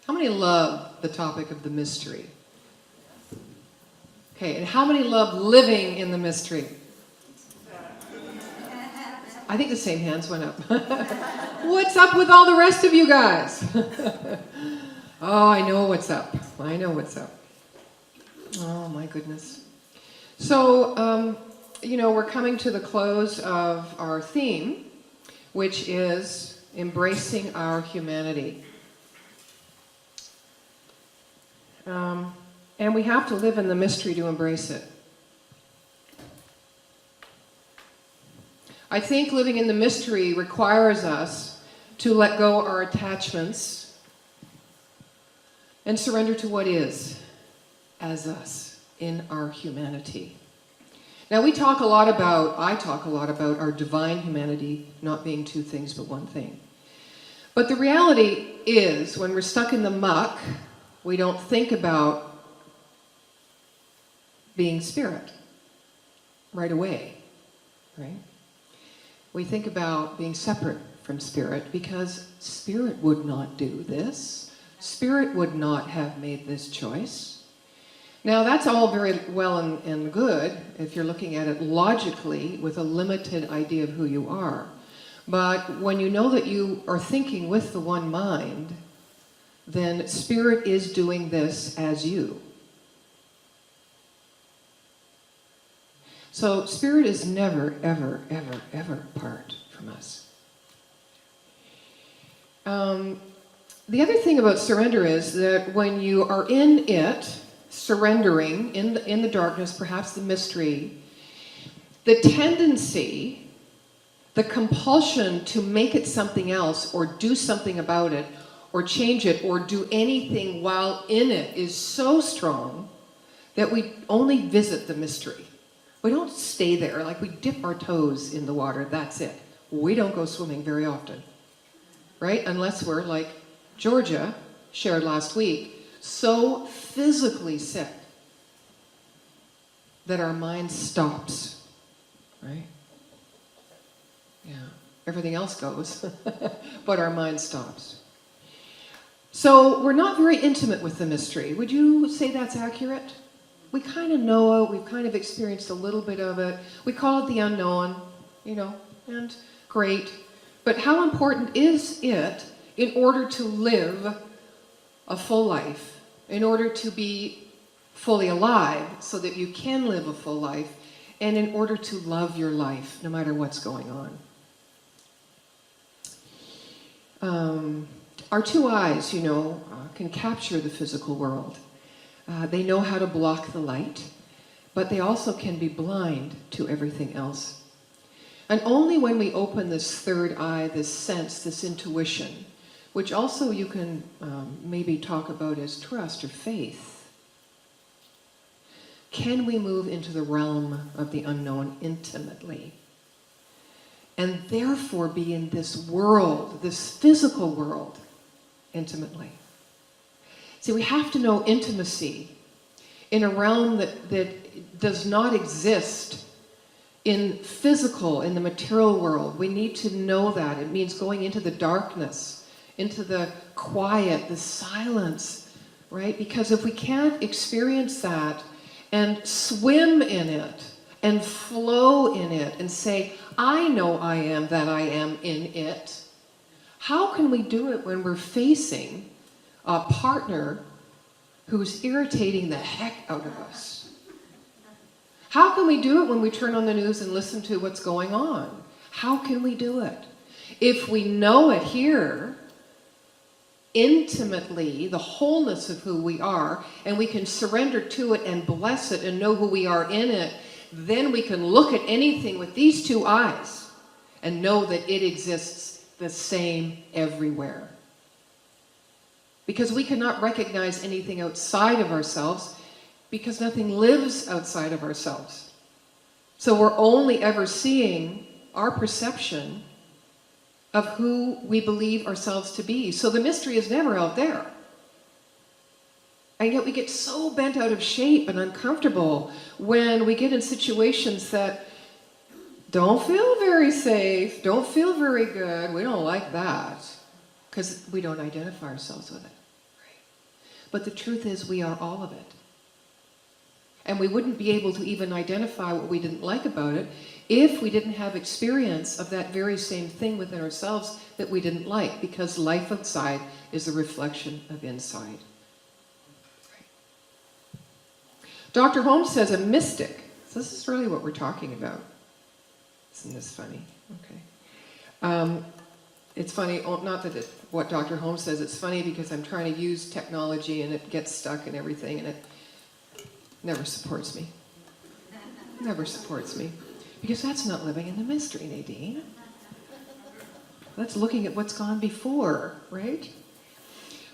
How many love the topic of the mystery? Okay, and how many love living in the mystery? I think the same hands went up. What's up with all the rest of you guys? Oh, I know what's up. I know what's up. Oh, my goodness. So, we're coming to the close of our theme, which is embracing our humanity. And we have to live in the mystery to embrace it. I think living in the mystery requires us to let go our attachments and surrender to what is as us in our humanity. Now I talk a lot about our divine humanity not being two things but one thing. But the reality is, when we're stuck in the muck, we don't think about being spirit right away, right? We think about being separate from spirit because spirit would not do this. Spirit would not have made this choice. Now that's all very well and good if you're looking at it logically with a limited idea of who you are. But when you know that you are thinking with the one mind, then spirit is doing this as you. So spirit is never, ever, ever, ever apart from us. The other thing about surrender is that when you are in it, surrendering, in the darkness, perhaps the mystery, the tendency, the compulsion to make it something else or do something about it or change it or do anything while in it is so strong that we only visit the mystery. We don't stay there, like we dip our toes in the water, that's it. We don't go swimming very often, right? Unless we're like Georgia shared last week, so physically sick that our mind stops, right? Yeah, everything else goes, but our mind stops. So we're not very intimate with the mystery. Would you say that's accurate? We kind of know it, we've kind of experienced a little bit of it. We call it the unknown, and great. But how important is it in order to live a full life, in order to be fully alive so that you can live a full life, and in order to love your life no matter what's going on? Our two eyes, can capture the physical world. They know how to block the light, but they also can be blind to everything else. And only when we open this third eye, this sense, this intuition, which also you can maybe talk about as trust or faith, can we move into the realm of the unknown intimately. And therefore be in this world, this physical world, intimately. See, we have to know intimacy in a realm that does not exist in the material world. We need to know that. It means going into the darkness, into the quiet, the silence, right? Because if we can't experience that and swim in it and flow in it and say, I know I am that I am in it, how can we do it when we're facing a partner who's irritating the heck out of us? How can we do it when we turn on the news and listen to what's going on? How can we do it? If we know it here, intimately, the wholeness of who we are, and we can surrender to it and bless it and know who we are in it, then we can look at anything with these two eyes and know that it exists the same everywhere. Because we cannot recognize anything outside of ourselves because nothing lives outside of ourselves. So we're only ever seeing our perception of who we believe ourselves to be. So the mystery is never out there. And yet we get so bent out of shape and uncomfortable when we get in situations that don't feel very safe, don't feel very good. We don't like that because we don't identify ourselves with it. Right? But the truth is we are all of it. And we wouldn't be able to even identify what we didn't like about it if we didn't have experience of that very same thing within ourselves that we didn't like, because life outside is a reflection of inside. Dr. Holmes says a mystic, so this is really what we're talking about. Isn't this funny? Okay. It's funny, not that what Dr. Holmes says, it's funny because I'm trying to use technology and it gets stuck and everything, and it never supports me. Never supports me. Because that's not living in the mystery, Nadine. That's looking at what's gone before, right?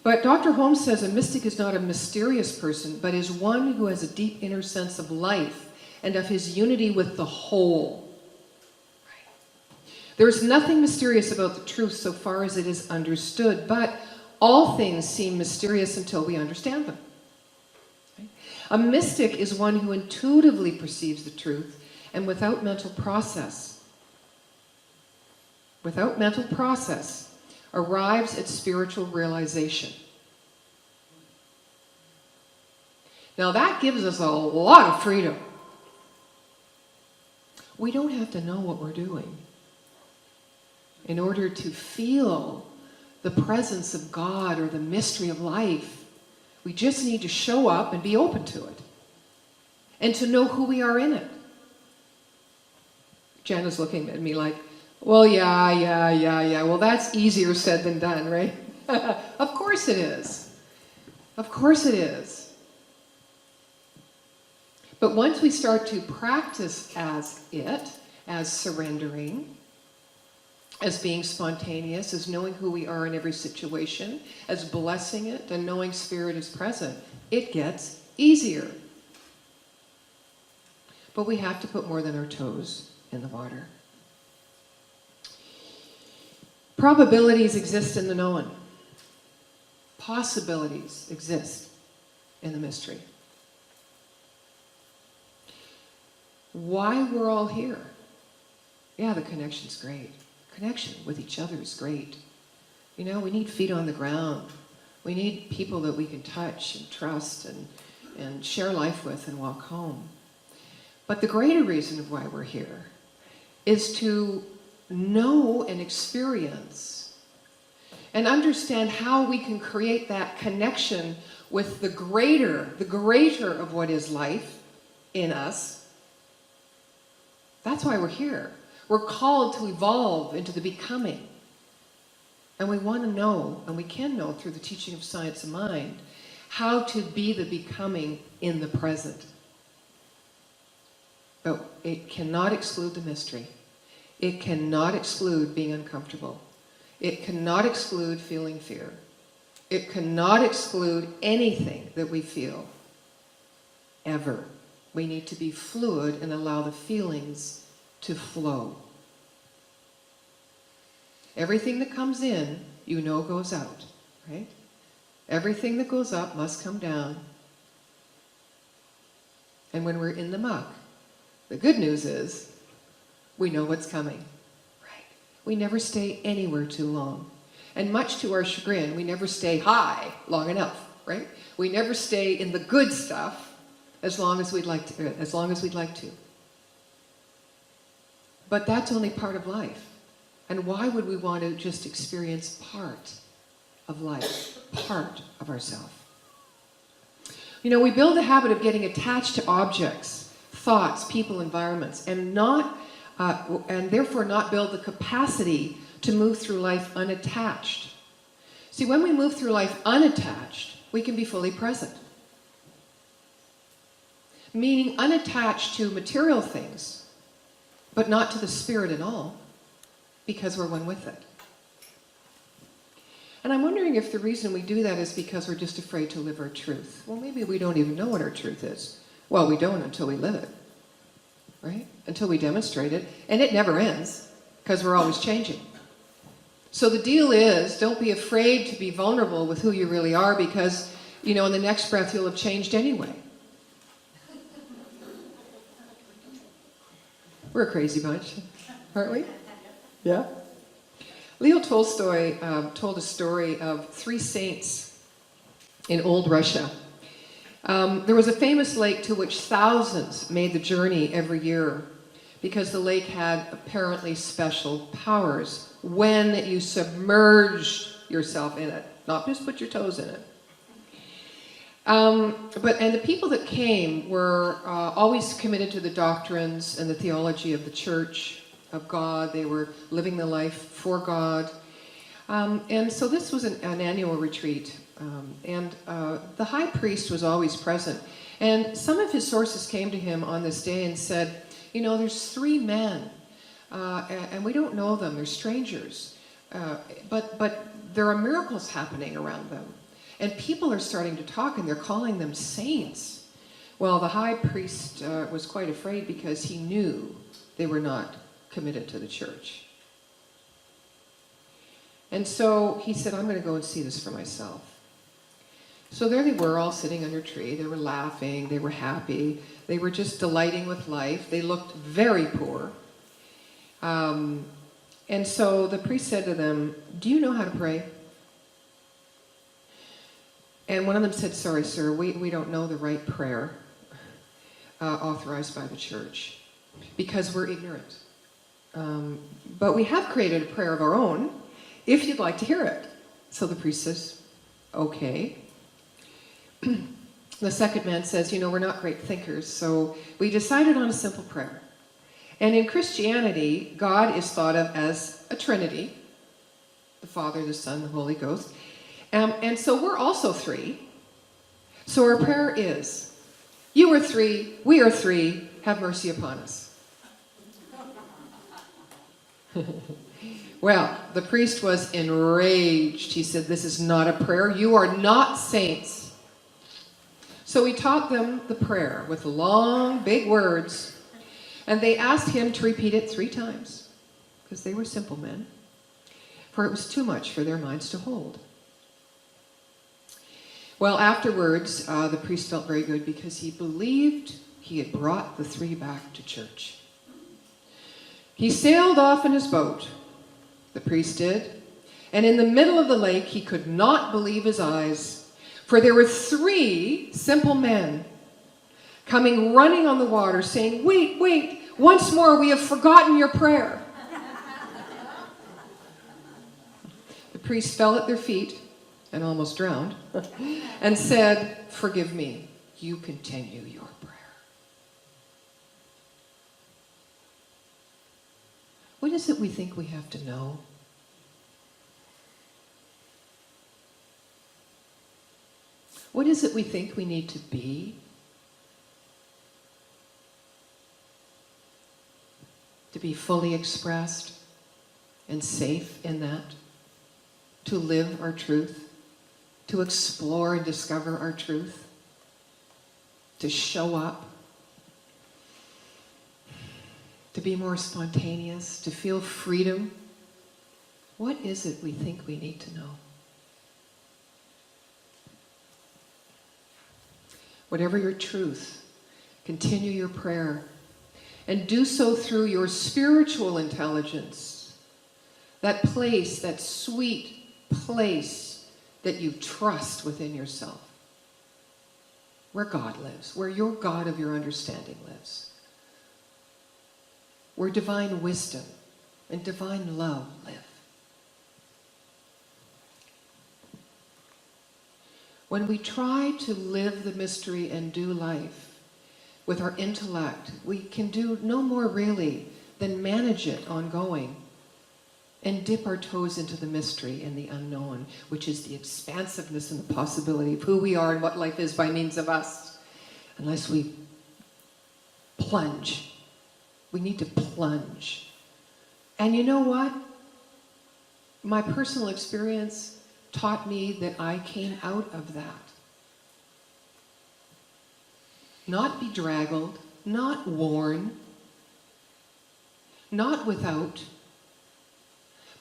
But Dr. Holmes says a mystic is not a mysterious person, but is one who has a deep inner sense of life and of his unity with the whole. There is nothing mysterious about the truth so far as it is understood, but all things seem mysterious until we understand them. A mystic is one who intuitively perceives the truth and without mental process, arrives at spiritual realization. Now that gives us a lot of freedom. We don't have to know what we're doing in order to feel the presence of God or the mystery of life. We just need to show up and be open to it. And to know who we are in it. Jana's looking at me like, well, yeah. Well, that's easier said than done, right? Of course it is. Of course it is. But once we start to practice as it, as surrendering, as being spontaneous, as knowing who we are in every situation, as blessing it, and knowing Spirit is present, it gets easier. But we have to put more than our toes in the water. Probabilities exist in the known. Possibilities exist in the mystery. Why we're all here? Yeah, the connection's great. Connection with each other is great. You know, we need feet on the ground. We need people that we can touch and trust and share life with and walk home. But the greater reason of why we're here is to know and experience and understand how we can create that connection with the greater of what is life in us. That's why we're here. We're called to evolve into the becoming. And we want to know, and we can know through the teaching of science of mind, how to be the becoming in the present. But it cannot exclude the mystery. It cannot exclude being uncomfortable. It cannot exclude feeling fear. It cannot exclude anything that we feel, ever. We need to be fluid and allow the feelings to flow. Everything that comes in, you know, goes out, right? Everything that goes up must come down. And when we're in the muck, the good news is we know what's coming, right? We never stay anywhere too long. And much to our chagrin, we never stay high long enough, right? We never stay in the good stuff as long as we'd like to. But that's only part of life. And why would we want to just experience part of life, part of ourselves? You know, we build a habit of getting attached to objects, thoughts, people, environments, and therefore not build the capacity to move through life unattached. See, when we move through life unattached, we can be fully present. Meaning unattached to material things, but not to the spirit at all, because we're one with it. And I'm wondering if the reason we do that is because we're just afraid to live our truth. Well, maybe we don't even know what our truth is. Well, we don't until we live it, right? Until we demonstrate it. And it never ends, because we're always changing. So the deal is, don't be afraid to be vulnerable with who you really are, because, you know, in the next breath you'll have changed anyway. We're a crazy bunch, aren't we? Yeah. Leo Tolstoy told a story of three saints in old Russia. There was a famous lake to which thousands made the journey every year because the lake had apparently special powers when you submerged yourself in it, not just put your toes in it. And the people that came were always committed to the doctrines and the theology of the church, of God. They were living the life for God. And so this was an annual retreat. And the high priest was always present. And some of his sources came to him on this day and said, you know, there's 3 men, and we don't know them, they're strangers. But there are miracles happening around them. And people are starting to talk, and they're calling them saints. Well, the high priest was quite afraid because he knew they were not committed to the church. And so he said, I'm going to go and see this for myself. So there they were, all sitting under a tree. They were laughing. They were happy. They were just delighting with life. They looked very poor. And so the priest said to them, do you know how to pray? And one of them said, sorry, sir, we don't know the right prayer authorized by the church because we're ignorant. But we have created a prayer of our own if you'd like to hear it. So the priest says, okay. The second man says, you know, we're not great thinkers, so we decided on a simple prayer. And in Christianity, God is thought of as a Trinity, the Father, the Son, the Holy Ghost. And so we're also 3. So our prayer is, you are 3, we are 3, have mercy upon us. Well, the priest was enraged. He said, this is not a prayer. You are not saints. So he taught them the prayer with long, big words. And they asked him to repeat it 3 times because they were simple men. For it was too much for their minds to hold. Well, afterwards, the priest felt very good because he believed he had brought the 3 back to church. He sailed off in his boat, the priest did, and in the middle of the lake he could not believe his eyes, for there were 3 simple men coming running on the water saying, wait, wait, once more we have forgotten your prayer. The priest fell at their feet and almost drowned, and said, forgive me, you continue your prayer. What is it we think we have to know? What is it we think we need to be? To be fully expressed and safe in that? To live our truth? To explore and discover our truth? To show up? To be more spontaneous? To feel freedom? What is it we think we need to know? Whatever your truth, continue your prayer, and do so through your spiritual intelligence, that place, that sweet place that you trust within yourself, where God lives, where your God of your understanding lives, where divine wisdom and divine love live. When we try to live the mystery and do life with our intellect, we can do no more really than manage it ongoing and dip our toes into the mystery and the unknown, which is the expansiveness and the possibility of who we are and what life is by means of us, unless we plunge. We need to plunge. And you know what? My personal experience taught me that I came out of that. Not bedraggled, not worn, not without,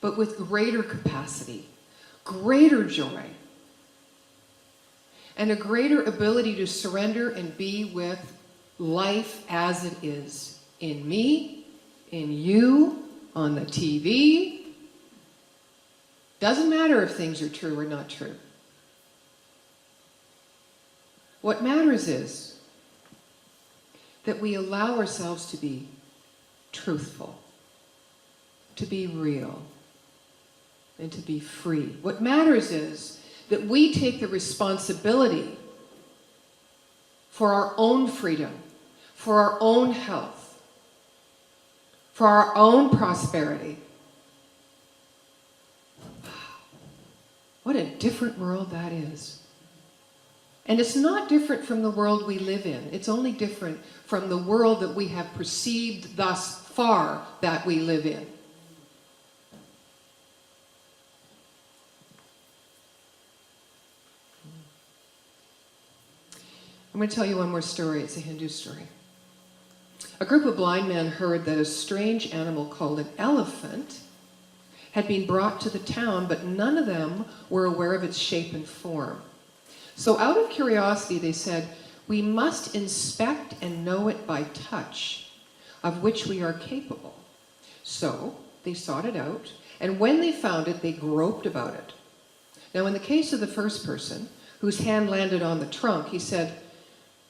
but with greater capacity, greater joy, and a greater ability to surrender and be with life as it is, in me, in you, on the TV. Doesn't matter if things are true or not true. What matters is that we allow ourselves to be truthful, to be real, and to be free. What matters is that we take the responsibility for our own freedom, for our own health, for our own prosperity. What a different world that is. And it's not different from the world we live in. It's only different from the world that we have perceived thus far that we live in. I'm going to tell you one more story. It's a Hindu story. A group of blind men heard that a strange animal called an elephant had been brought to the town, but none of them were aware of its shape and form. So out of curiosity, they said, "We must inspect and know it by touch, of which we are capable." So they sought it out, and when they found it, they groped about it. Now, in the case of the first person, whose hand landed on the trunk, he said,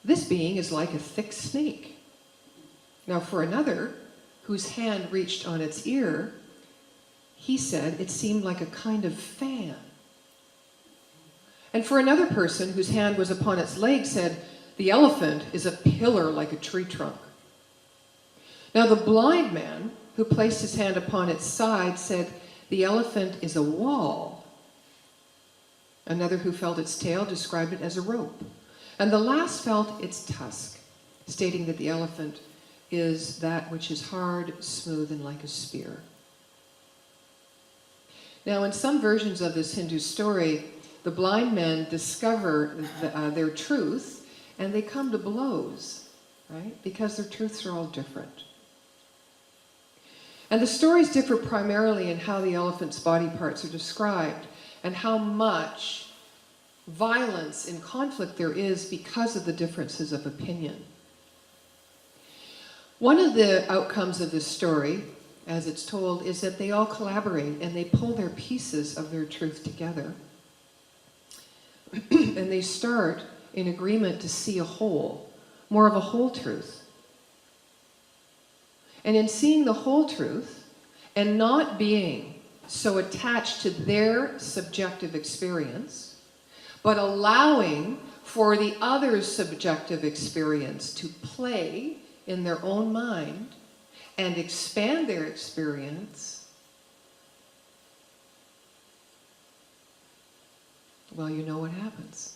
"This being is like a thick snake." Now, for another, whose hand reached on its ear, he said it seemed like a kind of fan. And for another person, whose hand was upon its leg, said, "The elephant is a pillar like a tree trunk." Now, the blind man, who placed his hand upon its side, said, "The elephant is a wall." Another, who felt its tail, described it as a rope. And the last felt its tusk, stating that the elephant is that which is hard, smooth, and like a spear. Now, in some versions of this Hindu story, the blind men discover their truth, and they come to blows, right? Because their truths are all different. And the stories differ primarily in how the elephant's body parts are described, and how much violence and conflict there is because of the differences of opinion. One of the outcomes of this story, as it's told, is that they all collaborate and they pull their pieces of their truth together. And they start in agreement to see a whole, more of a whole truth. And in seeing the whole truth and not being so attached to their subjective experience, but allowing for the other's subjective experience to play in their own mind and expand their experience, well, you know what happens.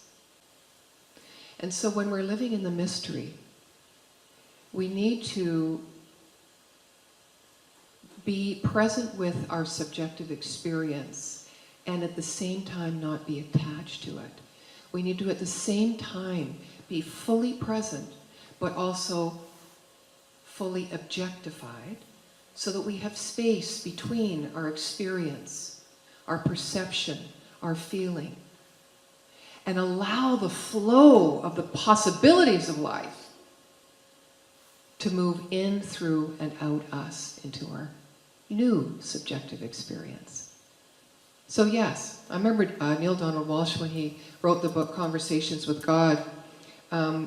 And so when we're living in the mystery, we need to be present with our subjective experience and at the same time not be attached to it. We need to at the same time be fully present, but also fully objectified, so that we have space between our experience, our perception, our feeling, and allow the flow of the possibilities of life to move in, through, and out us into our new subjective experience. So yes, I remember Neil Donald Walsh, when he wrote the book Conversations with God,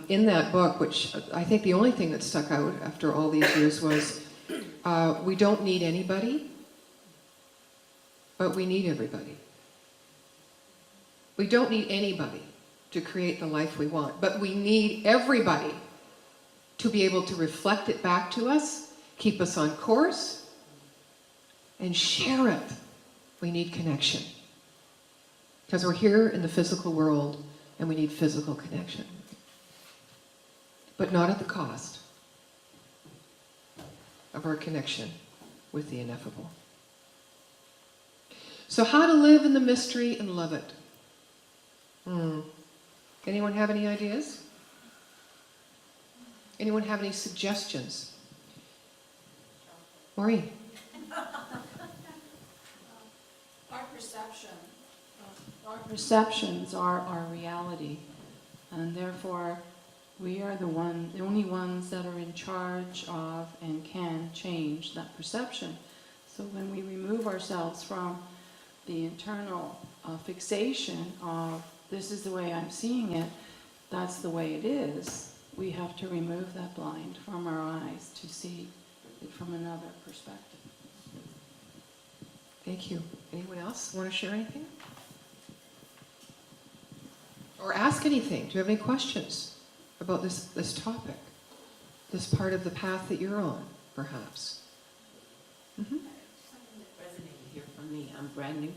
in that book, which I think the only thing that stuck out after all these years was, we don't need anybody, but we need everybody. We don't need anybody to create the life we want, but we need everybody to be able to reflect it back to us, keep us on course, and share it. We need connection. Because we're here in the physical world and we need physical connection. But not at the cost of our connection with the ineffable. So how to live in the mystery and love it? Anyone have any ideas? Anyone have any suggestions? Maureen? Our perceptions are our reality, and therefore we are the only ones that are in charge of and can change that perception. So when we remove ourselves from the internal fixation of this is the way I'm seeing it, that's the way it is, we have to remove that blind from our eyes to see it from another perspective. Thank you. Anyone else want to share anything? Or ask anything? Do you have any questions about this topic? This part of the path that you're on, perhaps? Mm-hmm. Something that resonated here for me. I'm brand new.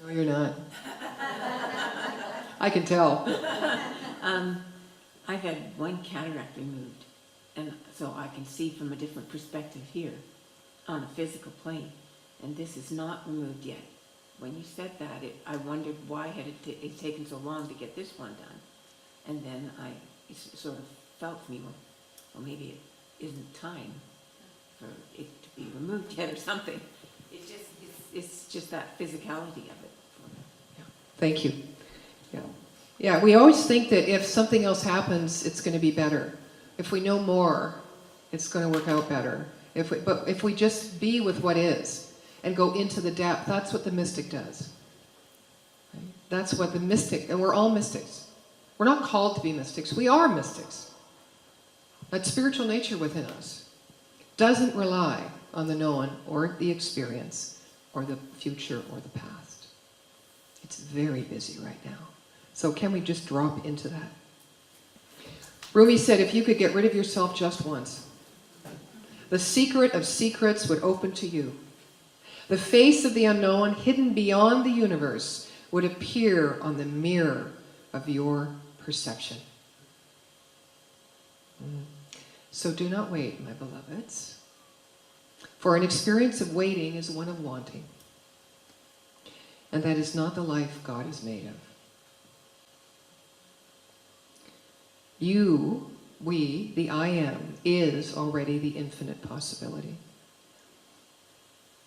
No, you're not. I can tell. I've had one cataract removed, and so I can see from a different perspective here on a physical plane. And this is not removed yet. When you said that, I wondered why had it taken so long to get this one done. And then it sort of felt to me, well, maybe it isn't time for it to be removed yet or something. It's just that physicality of it. Yeah. Thank you. Yeah. Yeah, we always think that if something else happens, it's going to be better. If we know more, it's going to work out better. But if we just be with what is and go into the depth, that's what the mystic does. Right? That's what the mystic, and we're all mystics. We're not called to be mystics. We are mystics. That spiritual nature within us doesn't rely on the known or the experience or the future or the past. It's very busy right now. So can we just drop into that? Rumi said, if you could get rid of yourself just once, the secret of secrets would open to you. The face of the unknown, hidden beyond the universe, would appear on the mirror of your perception. So do not wait, my beloveds, for an experience of waiting is one of wanting, and that is not the life God is made of. You, we, the I am, is already the infinite possibility.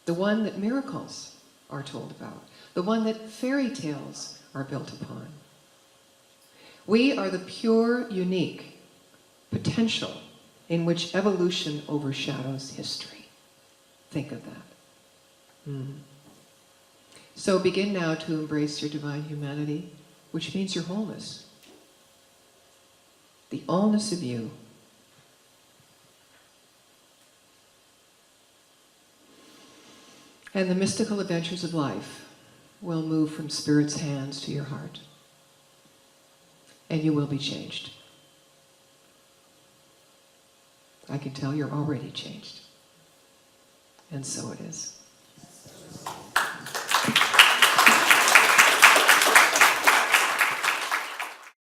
The one that miracles are told about. The one that fairy tales are built upon. We are the pure, unique potential in which evolution overshadows history. Think of that. So begin now to embrace your divine humanity, which means your wholeness. The allness of you. And the mystical adventures of life will move from Spirit's hands to your heart. And you will be changed. I can tell you're already changed. And so it is.